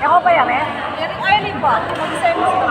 Ako pa yan eh? Ay, ba? Mag-isay mo ito.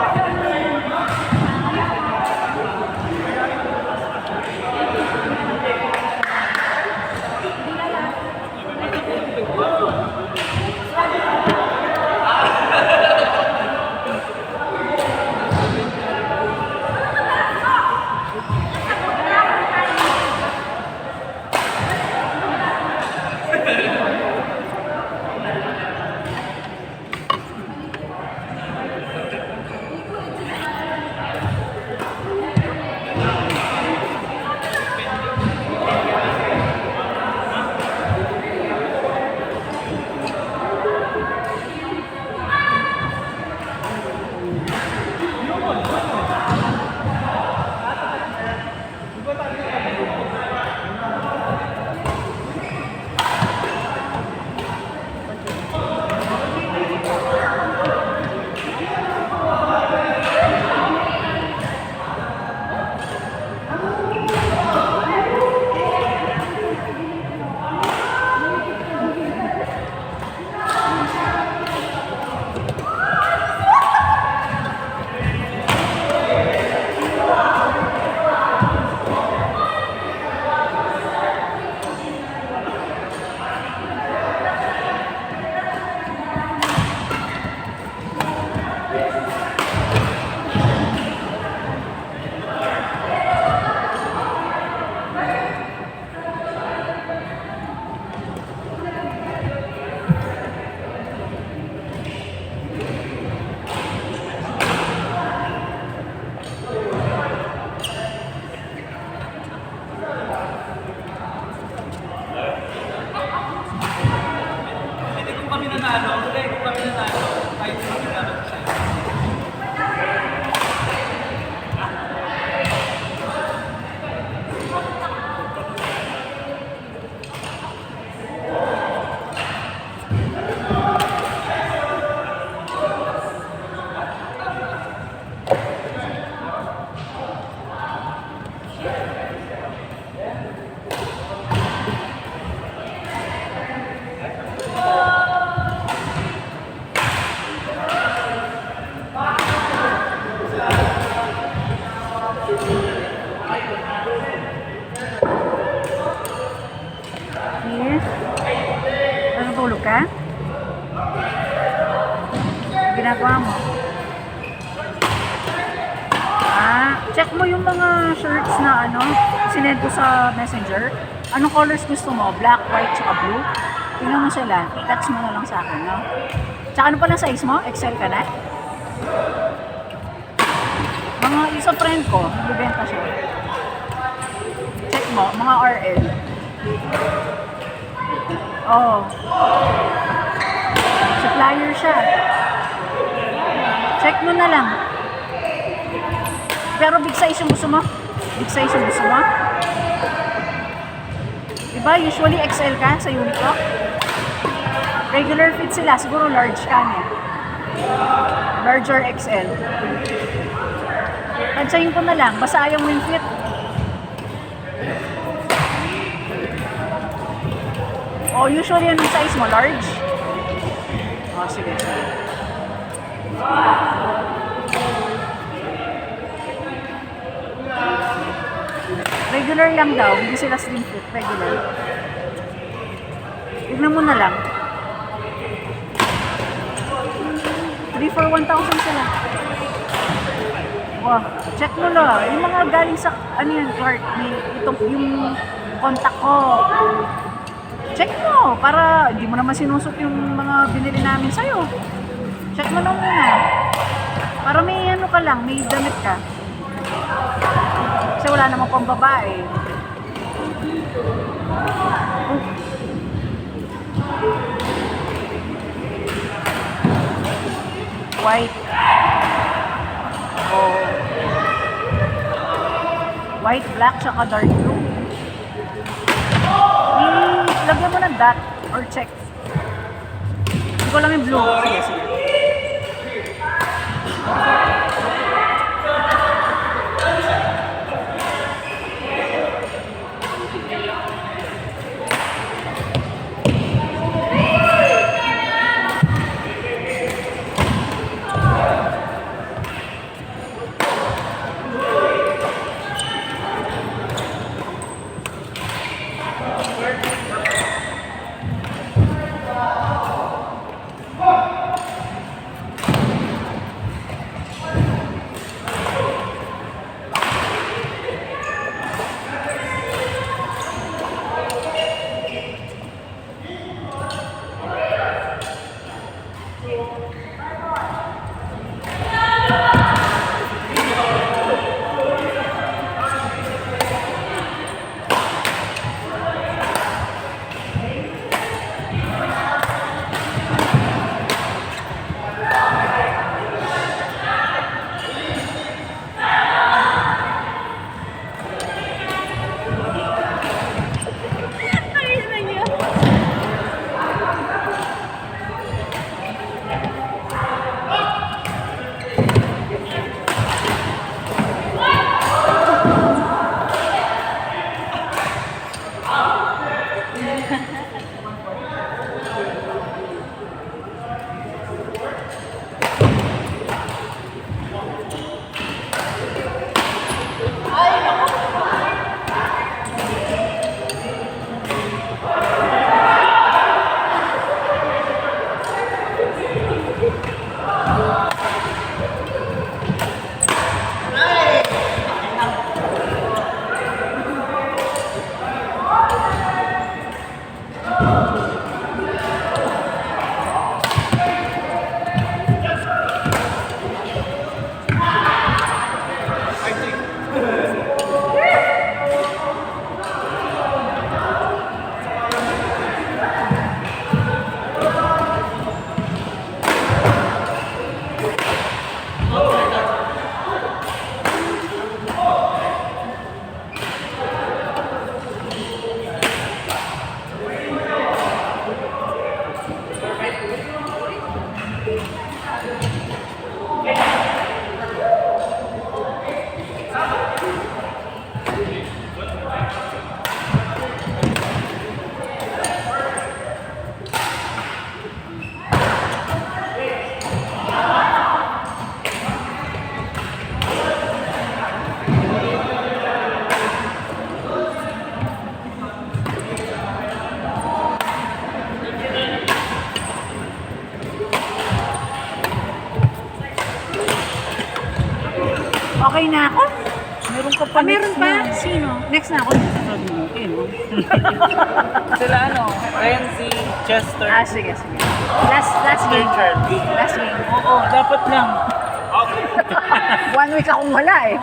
Natutulog ka? Ginagawa mo? Check mo yung mga shirts na sinend ko sa messenger. Anong colors gusto mo? Black, white, tsaka blue? Tingnan mo sila. Text mo na lang sa akin, no? Tsaka ano pa lang size mo? XL ka na? Mga isa friend ko, nagbibenta siya. Check mo, mga RL. Oh. Supplier siya. Check mo na lang. Pero big size yung gusto mo? Big size yung gusto mo? Diba? Usually XL ka sa Uniqlo. Regular fit sila. Siguro large ka niya. Large or XL. Tansyahin ko na lang. Basta ayaw mo yung fit. Oh, usually yung size mo, large? Oh, sige. Regular lang daw, hindi sila slim fit, regular. Tignan mo na lang. 3 for 1,000 sila. Wow, check mo lang. Yung mga galing sa, ano yan, Clark, itong, yung contact ko. Check mo, para hindi mo naman sinusot yung mga binili namin sa'yo. Check mo lang muna. Para may ano ka lang, may damit ka. Kasi wala namang pang babae. White. Oh. White, black, tsaka dark blue. Lagyan mo ng dot or check. Hindi ko lang yung blue. Sige, sige. Okay na ako? Meron ka pa meron pa? Na. Sino? Next na ako. Okay, no? Sila ano? Renzi, Chester. Sige, sige. Last game. Last game. Oo, dapat lang. 1 week akong wala eh.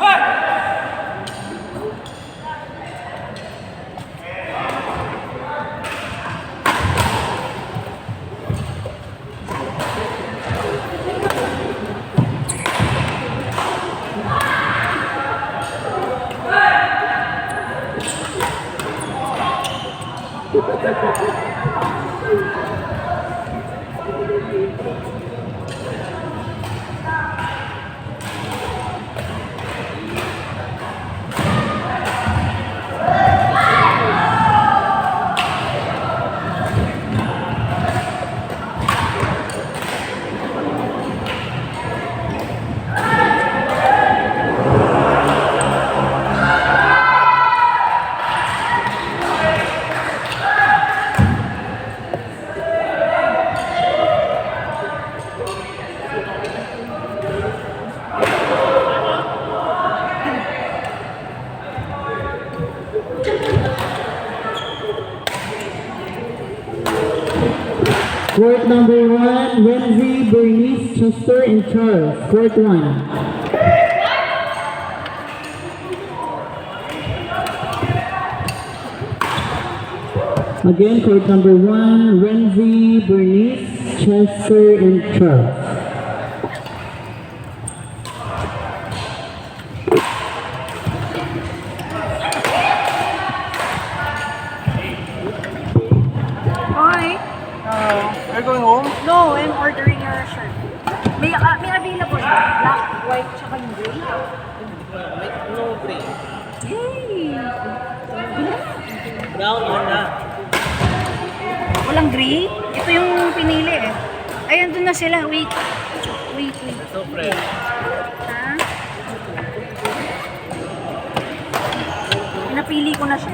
Court number 1, Wendy, Bernice, Chester, and Charles. Court 1. Again, court number 1, Wendy, Bernice, Chester, and Charles. Hi. You're going home? No, I'm ordering your shirt. May available na. Black, white, tsaka yung gray. No gray. Yay! Brown na. Walang gray? Ito yung pinili eh. Ay, andun na sila. Wait. Wait. So fresh. Ha? Napili ko na siya.